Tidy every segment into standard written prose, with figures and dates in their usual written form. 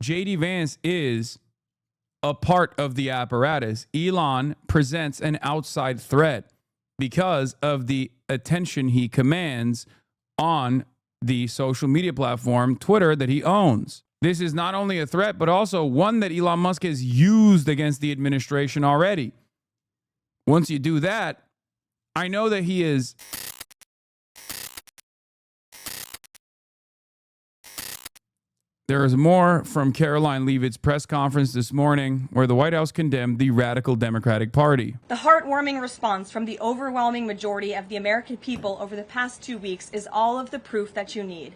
J.D. Vance is a part of the apparatus. Elon presents an outside threat because of the attention he commands on the social media platform, Twitter, that he owns. This is not only a threat, but also one that Elon Musk has used against the administration already. Once you do that, I know that he is... There is more from Caroline Leavitt's press conference this morning where the White House condemned the radical Democratic Party. The heartwarming response from the overwhelming majority of the American people over the past 2 weeks is all of the proof that you need.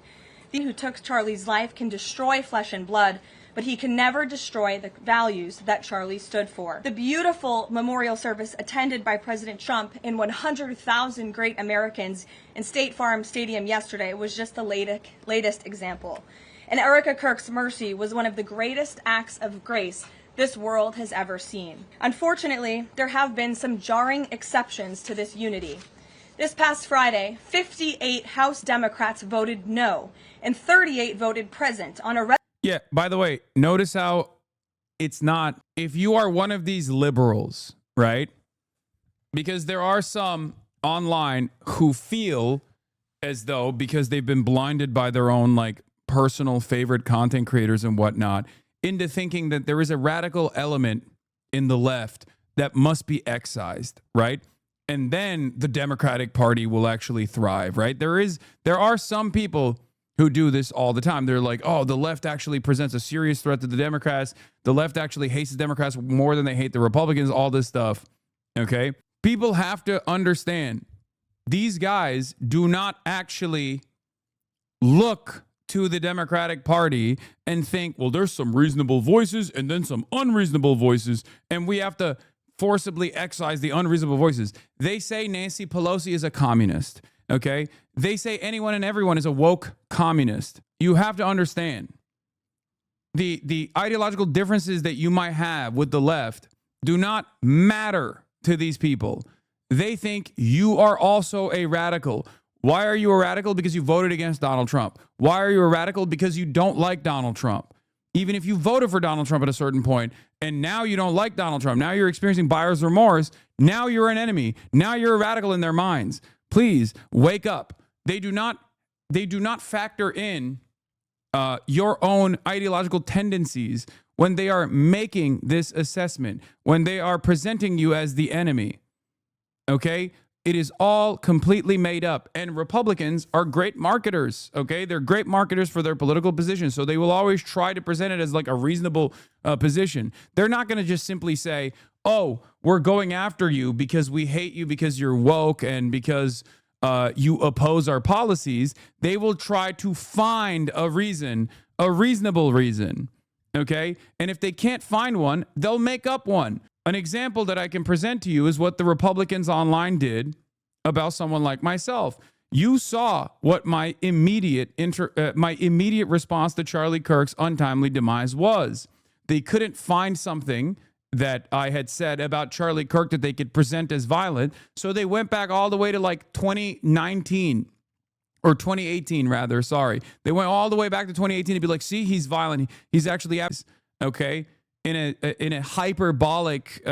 The man who took Charlie's life can destroy flesh and blood, but he can never destroy the values that Charlie stood for. The beautiful memorial service attended by President Trump and 100,000 great Americans in State Farm Stadium yesterday was just the latest example. And Erica Kirk's mercy was one of the greatest acts of grace this world has ever seen. Unfortunately, there have been some jarring exceptions to this unity. This past Friday, 58 House Democrats voted no, and 38 voted present on a... Yeah, by the way, notice how it's not... If you are one of these liberals, right? Because there are some online who feel as though, because they've been blinded by their own, like, personal favorite content creators and whatnot, into thinking that there is a radical element in the left that must be excised, right? And then the Democratic Party will actually thrive, right? There are some people who do this all the time. They're like, oh, the left actually presents a serious threat to the Democrats. The left actually hates the Democrats more than they hate the Republicans, all this stuff, okay? People have to understand these guys do not actually look to the Democratic Party and think, well, there's some reasonable voices and then some unreasonable voices, and we have to forcibly excise the unreasonable voices. They say Nancy Pelosi is a communist, okay? They say anyone and everyone is a woke communist. You have to understand the ideological differences that you might have with the left do not matter to these people. They think you are also a radical. Why are you a radical? Because you voted against Donald Trump. Why are you a radical? Because you don't like Donald Trump. Even if you voted for Donald Trump at a certain point, and now you don't like Donald Trump, now you're experiencing buyer's remorse, now you're an enemy, now you're a radical in their minds. Please wake up. They do not factor in your own ideological tendencies when they are making this assessment, when they are presenting you as the enemy. Okay? It is all completely made up. And Republicans are great marketers, okay? They're great marketers for their political position. So they will always try to present it as like a reasonable position. They're not going to just simply say, oh, we're going after you because we hate you because you're woke and because you oppose our policies. They will try to find a reason, a reasonable reason, okay? And if they can't find one, they'll make up one. An example that I can present to you is what the Republicans online did about someone like myself. You saw what my immediate response to Charlie Kirk's untimely demise was. They couldn't find something that I had said about Charlie Kirk that they could present as violent, so they went back all the way to like 2019 or 2018 rather. Sorry, they went all the way back to 2018 to be like, see, he's violent. He's actually okay. In a hyperbolic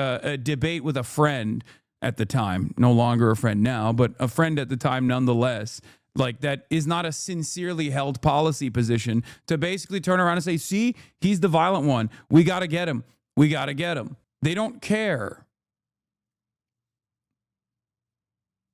debate with a friend at the time, no longer a friend now, but a friend at the time nonetheless, like that is not a sincerely held policy position to basically turn around and say, see, he's the violent one. We got to get him. We got to get him. They don't care.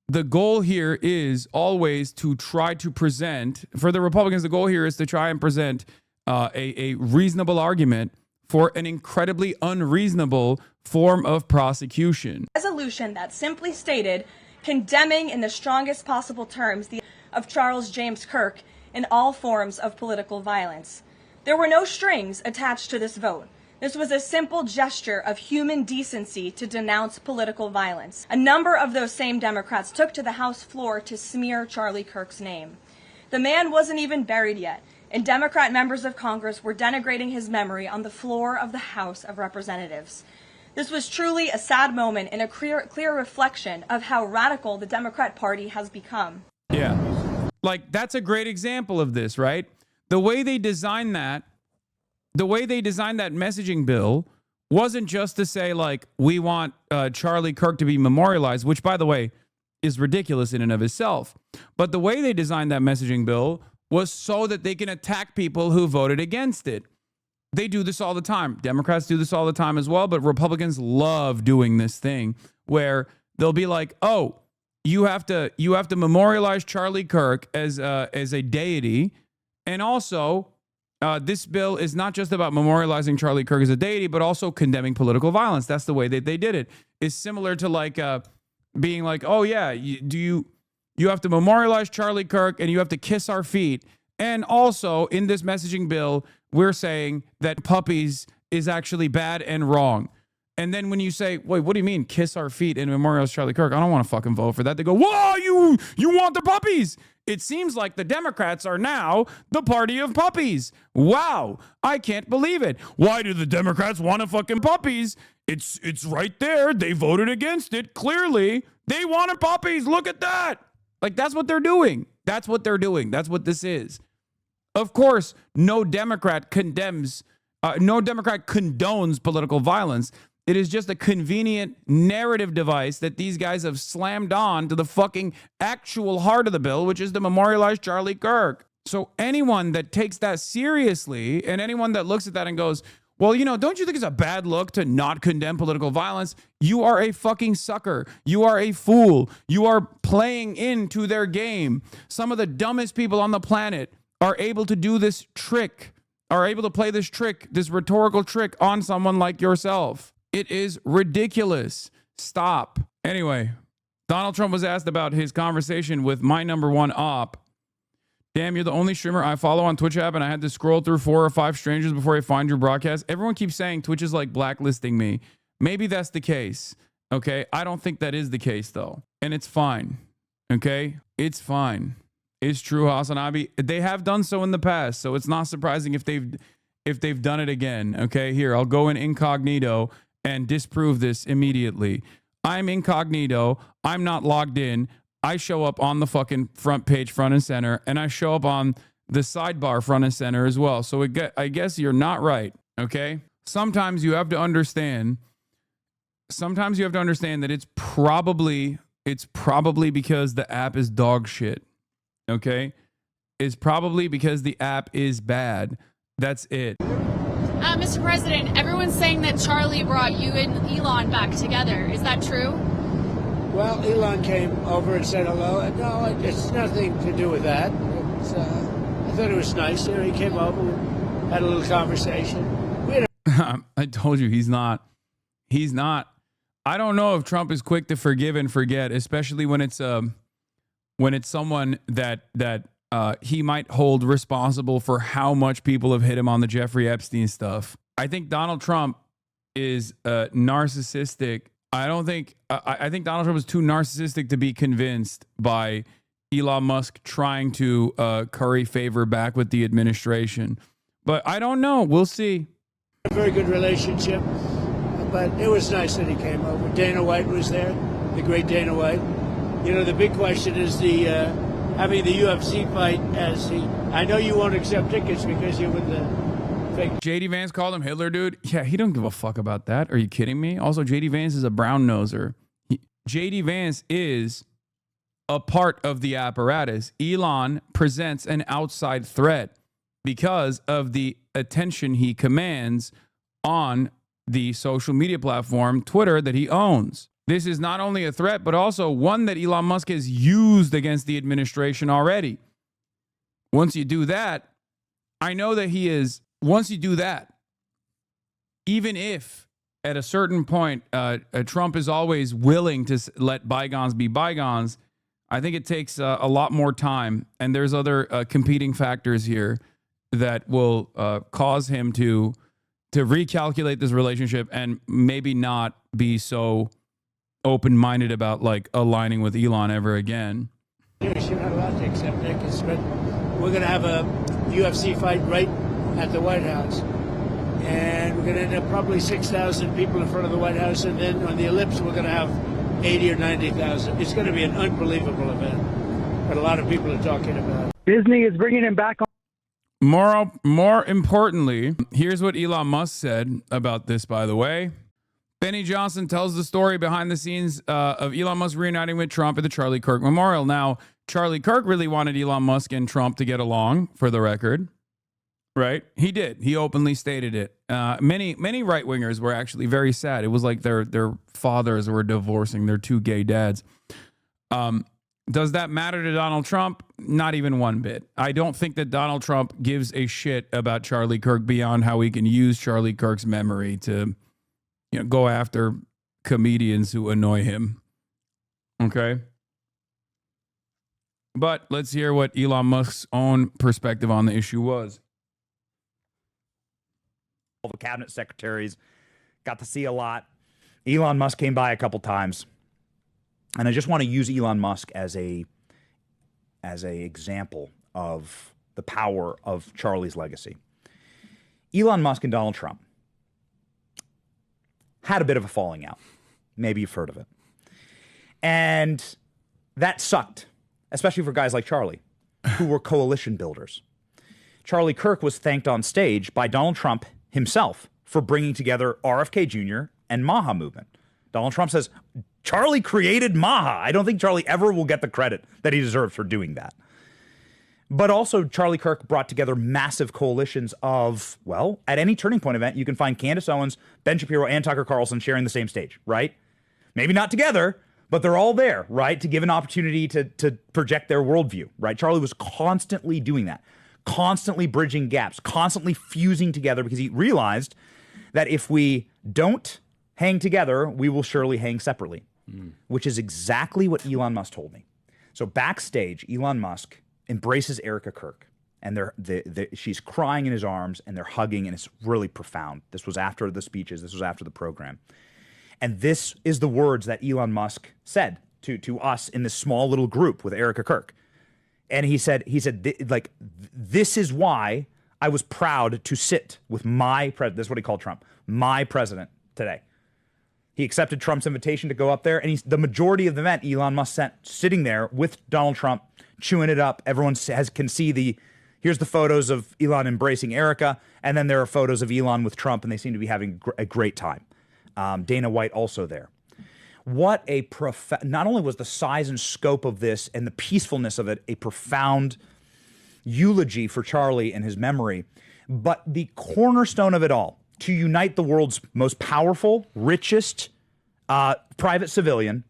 The goal here is always to try to present, for the Republicans, the goal here is to try and present a reasonable argument for an incredibly unreasonable form of prosecution. Resolution that simply stated condemning in the strongest possible terms the of Charles James Kirk in all forms of political violence. There were no strings attached to this vote. This was a simple gesture of human decency to denounce political violence. A number of those same Democrats took to the House floor to smear Charlie Kirk's name. The man wasn't even buried yet, and Democrat members of Congress were denigrating his memory on the floor of the House of Representatives. This was truly a sad moment and a clear reflection of how radical the Democrat Party has become. Yeah, like that's a great example of this, right? The way they designed that the way they designed that messaging bill wasn't just to say, like, we want Charlie Kirk to be memorialized, which, by the way, is ridiculous in and of itself. But the way they designed that messaging bill was so that they can attack people who voted against it. They do this all the time. Democrats do this all the time as well, but Republicans love doing this thing where they'll be like, oh, you have to memorialize Charlie Kirk as a deity. And also, this bill is not just about memorializing Charlie Kirk as a deity, but also condemning political violence. That's the way that they did it. It's similar to like being like, oh yeah, you have to memorialize Charlie Kirk and you have to kiss our feet. And also in this messaging bill, we're saying that puppies is actually bad and wrong. And then when you say, wait, what do you mean kiss our feet and memorialize Charlie Kirk? I don't want to fucking vote for that. They go, whoa, you want the puppies. It seems like the Democrats are now the party of puppies. Wow, I can't believe it. Why do the Democrats want to fucking puppies? It's right there. They voted against it. Clearly, they wanted puppies. Look at that. Like, that's what they're doing. That's what they're doing. That's what this is. Of course, no Democrat condones political violence. It is just a convenient narrative device that these guys have slammed on to the fucking actual heart of the bill, which is to memorialize Charlie Kirk. So anyone that takes that seriously and anyone that looks at that and goes, well, don't you think it's a bad look to not condemn political violence? You are a fucking sucker. You are a fool. You are playing into their game. Some of the dumbest people on the planet are able to do this trick, are able to play this trick, this rhetorical trick on someone like yourself. It is ridiculous. Stop. Anyway, Donald Trump was asked about his conversation with my number one op. Damn, you're the only streamer I follow on Twitch app, and I had to scroll through 4 or 5 strangers before I find your broadcast. Everyone keeps saying Twitch is like blacklisting me. Maybe that's the case. Okay? I don't think that is the case, though. And it's fine. Okay? It's fine. It's true, HasanAbi. They have done so in the past, so it's not surprising if they've done it again. Okay? Here, I'll go in incognito and disprove this immediately. I'm incognito. I'm not logged in. I show up on the fucking front page, front and center, and I show up on the sidebar, front and center as well. So I guess you're not right, okay? Sometimes you have to understand that it's probably because the app is dog shit, okay? It's probably because the app is bad. That's it. Mr. President, everyone's saying that Charlie brought you and Elon back together. Is that true? Well, Elon came over and said hello. No, it's nothing to do with that. I thought it was nice. He came over, we had a little conversation. I told you he's not. He's not. I don't know if Trump is quick to forgive and forget, especially when it's someone that he might hold responsible for how much people have hit him on the Jeffrey Epstein stuff. I think Donald Trump is narcissistic. I think Donald Trump is too narcissistic to be convinced by Elon Musk trying to curry favor back with the administration. But I don't know. We'll see. A very good relationship, but it was nice that he came over. Dana White was there, the great Dana White. The big question is having the UFC fight I know you won't accept tickets because you're with the fake. JD Vance called him Hitler, dude. Yeah, he don't give a fuck about that. Are you kidding me? Also, JD Vance is a brown noser. JD Vance is a part of the apparatus. Elon presents an outside threat because of the attention he commands on the social media platform, Twitter, that he owns. This is not only a threat, but also one that Elon Musk has used against the administration already. Once you do that, I know that once you do that, even if at a certain point, Trump is always willing to let bygones be bygones, I think it takes a lot more time. And there's other competing factors here that will cause him to recalculate this relationship and maybe not be so open-minded about like aligning with Elon ever again. Yes, you're not allowed to accept tickets, but we're going to have a UFC fight right at the White House. And we're going to end up probably 6,000 people in front of the White House. And then on the ellipse, we're going to have 80 or 90,000. It's going to be an unbelievable event. But a lot of people are talking about it. Disney is bringing him back on. More importantly, here's what Elon Musk said about this, by the way. Benny Johnson tells the story behind the scenes of Elon Musk reuniting with Trump at the Charlie Kirk Memorial. Now, Charlie Kirk really wanted Elon Musk and Trump to get along, for the record. Right? He did. He openly stated it. Many right-wingers were actually very sad. It was like their fathers were divorcing their two gay dads. Does that matter to Donald Trump? Not even one bit. I don't think that Donald Trump gives a shit about Charlie Kirk beyond how he can use Charlie Kirk's memory to, go after comedians who annoy him. Okay? But let's hear what Elon Musk's own perspective on the issue was. All the cabinet secretaries got to see a lot. Elon Musk came by a couple times. And I just want to use Elon Musk as a example of the power of Charlie's legacy. Elon Musk and Donald Trump had a bit of a falling out. Maybe you've heard of it. And that sucked, especially for guys like Charlie, who were coalition builders. Charlie Kirk was thanked on stage by Donald Trump himself for bringing together RFK Jr. and MAHA movement. Donald Trump says, Charlie created MAHA. I don't think Charlie ever will get the credit that he deserves for doing that. But also, Charlie Kirk brought together massive coalitions of, well, at any Turning Point event, you can find Candace Owens, Ben Shapiro, and Tucker Carlson sharing the same stage, right? Maybe not together, but they're all there, right? To give an opportunity to project their worldview, right? Charlie was constantly doing that, constantly bridging gaps, constantly fusing together, because he realized that if we don't hang together, we will surely hang separately, which is exactly what Elon Musk told me. So backstage, Elon Musk embraces Erica Kirk, and she's crying in his arms, and they're hugging, and it's really profound. This was after the speeches. This was after the program. And this is the words that Elon Musk said to us in this small little group with Erica Kirk. And he said, this is why I was proud to sit with my president. This is what he called Trump, my president today. He accepted Trump's invitation to go up there, and the majority of the event, Elon Musk sent sitting there with Donald Trump, chewing it up. Everyone can see here's the photos of Elon embracing Erica, and then there are photos of Elon with Trump, and they seem to be having a great time. Dana White also there. What not only was the size and scope of this and the peacefulness of it a profound eulogy for Charlie and his memory, but the cornerstone of it all, to unite the world's most powerful, richest private civilian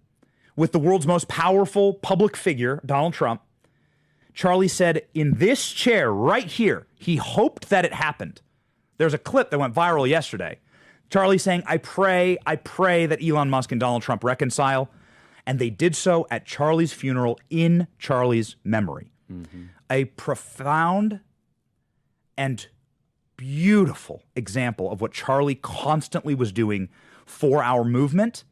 with the world's most powerful public figure, Donald Trump. Charlie said, in this chair right here, he hoped that it happened. There's a clip that went viral yesterday. Charlie saying, I pray that Elon Musk and Donald Trump reconcile. And they did so at Charlie's funeral in Charlie's memory. Mm-hmm. A profound and beautiful example of what Charlie constantly was doing for our movement.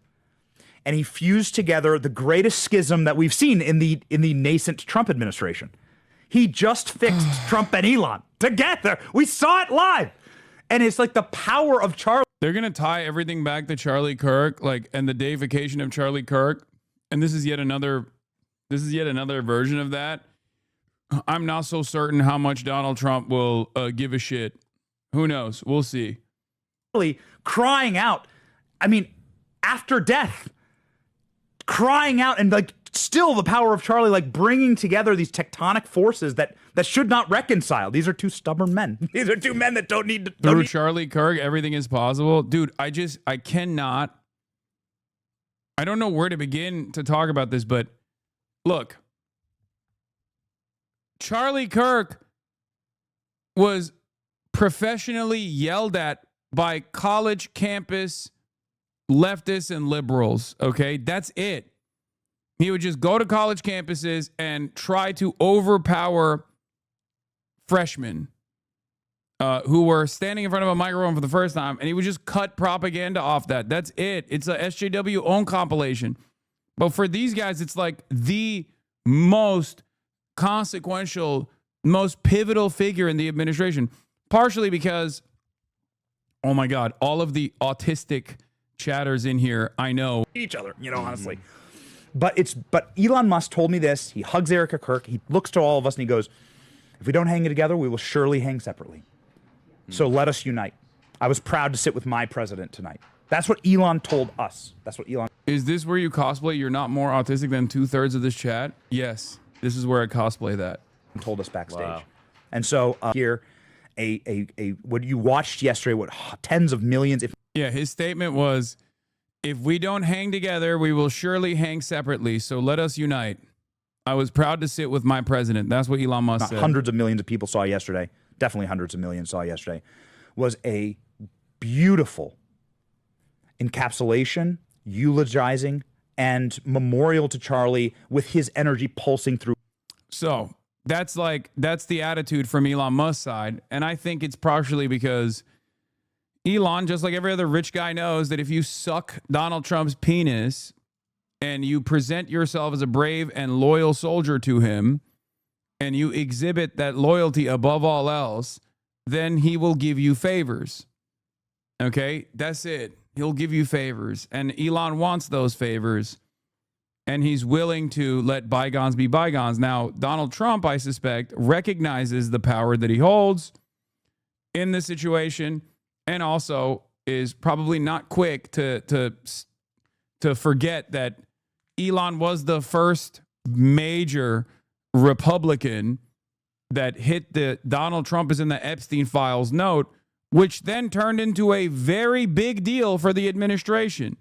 And he fused together the greatest schism that we've seen in the nascent Trump administration. He just fixed Trump and Elon together. We saw it live. And it's like the power of Charlie. They're going to tie everything back to Charlie Kirk, and the deification of Charlie Kirk. And this is yet another version of that. I'm not so certain how much Donald Trump will give a shit. Who knows? We'll see. Crying out. I mean, after death, crying out, and still the power of Charlie, bringing together these tectonic forces that should not reconcile. These are two stubborn men. These are two men that don't need to. Through Charlie Kirk, everything is possible. Dude, I cannot. I don't know where to begin to talk about this, but look. Charlie Kirk was professionally yelled at by college campus leftists and liberals, okay? That's it. He would just go to college campuses and try to overpower freshmen who were standing in front of a microphone for the first time, and he would just cut propaganda off that. That's it. It's a SJW own compilation. But for these guys, it's like the most consequential, most pivotal figure in the administration, partially because, oh my God, all of the autistic chatters in here, I know each other, honestly. But Elon Musk told me this. He hugs Erica Kirk. He looks to all of us and he goes, If we don't hang together, we will surely hang separately. So let us unite. I was proud to sit with my president tonight. That's what Elon told us. That's what Elon Is this where you cosplay? You're not more autistic than 2/3 of this chat? Yes. This is where I cosplay that. told us backstage. Wow. And so here, what you watched yesterday, what tens of millions, if Yeah, his statement was, if we don't hang together, we will surely hang separately. So let us unite. I was proud to sit with my president. That's what Elon Musk not said. hundreds of millions of people saw yesterday, definitely hundreds of millions saw yesterday, was a beautiful encapsulation, eulogizing, and memorial to Charlie with his energy pulsing through. So that's the attitude from Elon Musk's side. And I think it's partially because Elon, just like every other rich guy, knows that if you suck Donald Trump's penis and you present yourself as a brave and loyal soldier to him, and you exhibit that loyalty above all else, then he will give you favors. Okay? That's it. He'll give you favors. And Elon wants those favors. And he's willing to let bygones be bygones. Now, Donald Trump, I suspect, recognizes the power that he holds in this situation, and also is probably not quick to forget that Elon was the first major Republican that hit the Donald Trump is in the Epstein files note, which then turned into a very big deal for the administration.